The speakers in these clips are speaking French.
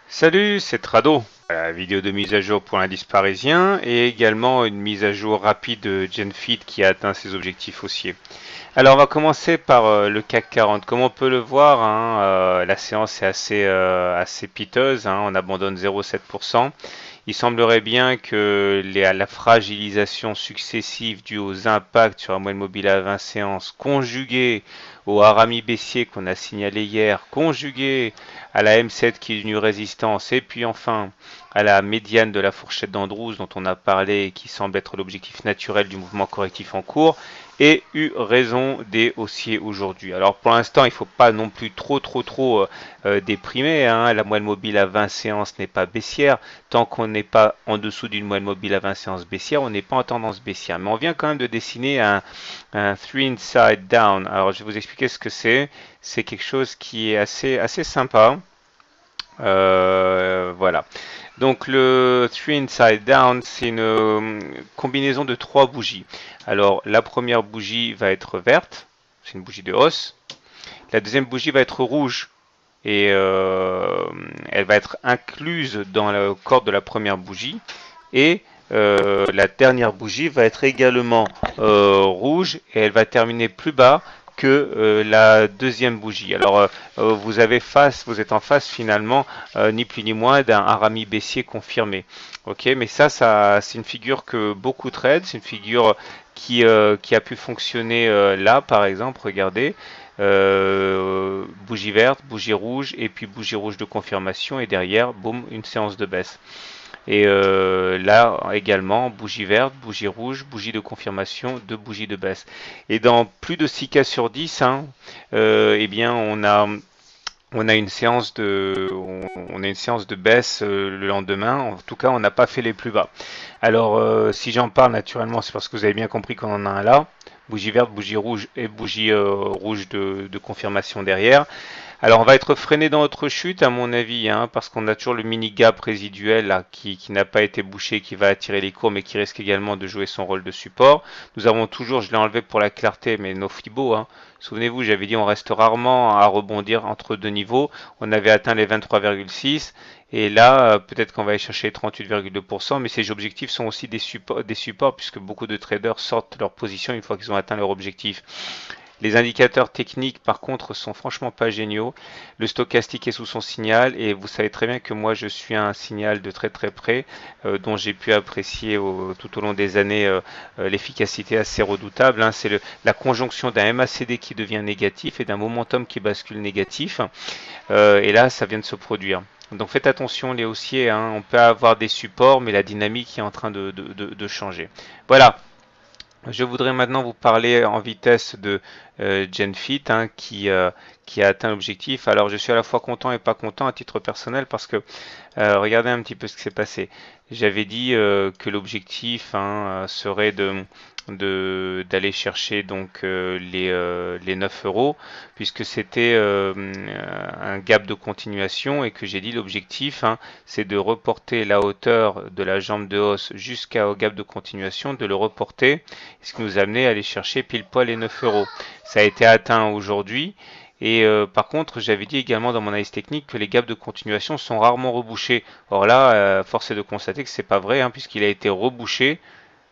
Salut, c'est Trado. La vidéo de mise à jour pour l'indice parisien et également une mise à jour rapide de GenFit qui a atteint ses objectifs haussiers. Alors on va commencer par le CAC 40. Comme on peut le voir, hein, la séance est assez piteuse, hein, on abandonne 0,7%. Il semblerait bien que la fragilisation successive due aux impacts sur la moyenne mobile à 20 séances, conjuguée au harami baissier qu'on a signalé hier, conjuguée à la M7 qui est devenue résistance, et puis enfin à la médiane de la fourchette d'Andrews dont on a parlé et qui semble être l'objectif naturel du mouvement correctif en cours, et eu raison des haussiers aujourd'hui. Alors pour l'instant, il ne faut pas non plus trop déprimer, hein. La moyenne mobile à 20 séances n'est pas baissière. Tant qu'on n'est pas en dessous d'une moyenne mobile à 20 séances baissière, on n'est pas en tendance baissière. Mais on vient quand même de dessiner un three inside down. Alors je vais vous expliquer ce que c'est. C'est quelque chose qui est assez sympa. Voilà. Donc le three inside down, c'est une combinaison de trois bougies. Alors la première bougie va être verte, c'est une bougie de hausse. La deuxième bougie va être rouge et elle va être incluse dans le corps de la première bougie. Et la dernière bougie va être également rouge et elle va terminer plus bas que la deuxième bougie. Alors vous êtes en face finalement ni plus ni moins d'un harami baissier confirmé. Ok, mais ça c'est une figure que beaucoup trade, c'est une figure qui a pu fonctionner là par exemple. Regardez, bougie verte, bougie rouge et puis bougie rouge de confirmation et derrière, boum, une séance de baisse. Et là également, bougie verte, bougie rouge, bougie de confirmation, deux bougies de baisse. Et dans plus de 6 cas sur 10, hein, eh bien on a une séance de baisse le lendemain. En tout cas, on n'a pas fait les plus bas. Alors, si j'en parle naturellement, c'est parce que vous avez bien compris qu'on en a un là. Bougie verte, bougie rouge et bougie rouge de confirmation derrière. Alors on va être freiné dans notre chute à mon avis, hein, parce qu'on a toujours le mini gap résiduel là, qui n'a pas été bouché, qui va attirer les cours, mais qui risque également de jouer son rôle de support. Nous avons toujours, je l'ai enlevé pour la clarté, mais nos Fibo, hein. Souvenez-vous, j'avais dit on reste rarement à rebondir entre deux niveaux. On avait atteint les 23,6 et là peut-être qu'on va aller chercher 38,2%, mais ces objectifs sont aussi des supports puisque beaucoup de traders sortent leur position une fois qu'ils ont atteint leur objectif. Les indicateurs techniques, par contre, sont franchement pas géniaux. Le stochastique est sous son signal et vous savez très bien que moi je suis un signal de très près dont j'ai pu apprécier tout au long des années l'efficacité assez redoutable, hein. C'est la conjonction d'un MACD qui devient négatif et d'un momentum qui bascule négatif. Et là, ça vient de se produire. Donc faites attention les haussiers, hein. On peut avoir des supports, mais la dynamique est en train de changer. Voilà. Je voudrais maintenant vous parler en vitesse de GenFit, hein, qui a atteint l'objectif. Alors je suis à la fois content et pas content à titre personnel parce que regardez un petit peu ce qui s'est passé. J'avais dit que l'objectif, hein, serait d'aller chercher donc les 9 euros puisque c'était un gap de continuation et que j'ai dit l'objectif, hein, c'est de reporter la hauteur de la jambe de hausse jusqu'au gap de continuation, de le reporter, ce qui nous a amené à aller chercher pile poil les 9 euros. Ça a été atteint aujourd'hui. Et par contre, j'avais dit également dans mon analyse technique que les gaps de continuation sont rarement rebouchés. Or là, force est de constater que c'est pas vrai, hein, puisqu'il a été rebouché.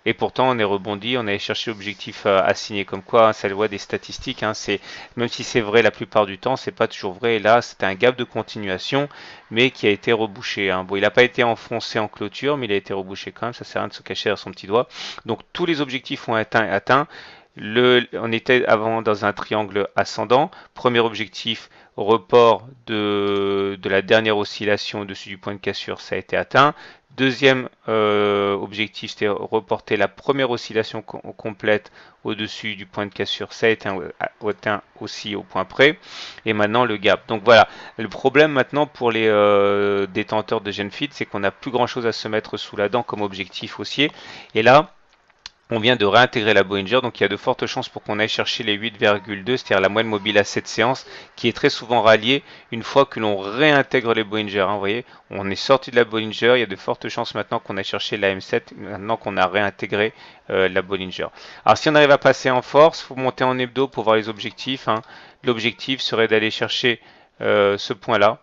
Et pourtant, on est rebondi, on allait chercher l'objectif assigné. Comme quoi, hein, ça le voit des statistiques. Hein, même si c'est vrai la plupart du temps, c'est pas toujours vrai. Et là, c'était un gap de continuation, mais qui a été rebouché, hein. Bon, il n'a pas été enfoncé en clôture, mais il a été rebouché quand même. Ça sert à rien de se cacher derrière son petit doigt. Donc tous les objectifs ont été atteints. On était avant dans un triangle ascendant. Premier objectif, report de la dernière oscillation au-dessus du point de cassure, ça a été atteint. Deuxième objectif, c'était reporter la première oscillation complète au-dessus du point de cassure, ça a été atteint aussi au point près. Et maintenant le gap. Donc voilà, le problème maintenant pour les détenteurs de GenFit, c'est qu'on n'a plus grand-chose à se mettre sous la dent comme objectif haussier. Et là, on vient de réintégrer la Bollinger, donc il y a de fortes chances pour qu'on aille chercher les 8,2, c'est-à-dire la moyenne mobile à 7 séances, qui est très souvent ralliée une fois que l'on réintègre les Bollinger, hein. Vous voyez, on est sorti de la Bollinger, il y a de fortes chances maintenant qu'on aille chercher la M7, maintenant qu'on a réintégré la Bollinger. Alors si on arrive à passer en force, il faut monter en hebdo pour voir les objectifs, hein. L'objectif serait d'aller chercher ce point-là,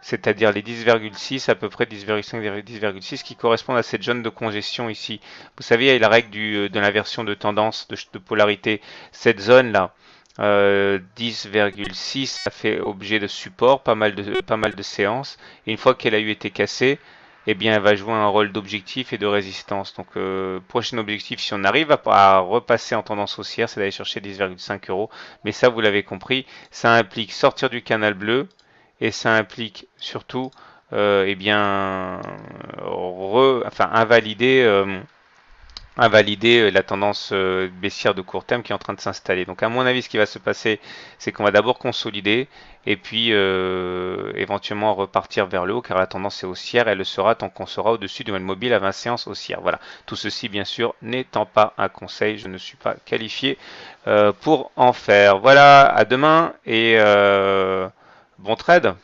c'est-à-dire les 10,6, à peu près 10,5, 10,6, qui correspondent à cette zone de congestion ici. Vous savez, il y a la règle de l'inversion de tendance, de polarité. Cette zone-là, 10,6, ça fait objet de support, pas mal de séances. Et une fois qu'elle a eu été cassée, eh bien, elle va jouer un rôle d'objectif et de résistance. Donc, prochain objectif, si on arrive à repasser en tendance haussière, c'est d'aller chercher 10,5 euros. Mais ça, vous l'avez compris, ça implique sortir du canal bleu et ça implique surtout, eh bien, invalider la tendance baissière de court terme qui est en train de s'installer. Donc à mon avis, ce qui va se passer, c'est qu'on va d'abord consolider et puis éventuellement repartir vers le haut car la tendance est haussière. Elle le sera tant qu'on sera au-dessus du moyenne mobile à 20 séances haussières. Voilà. Tout ceci, bien sûr, n'étant pas un conseil, je ne suis pas qualifié pour en faire. Voilà, à demain et bon trade.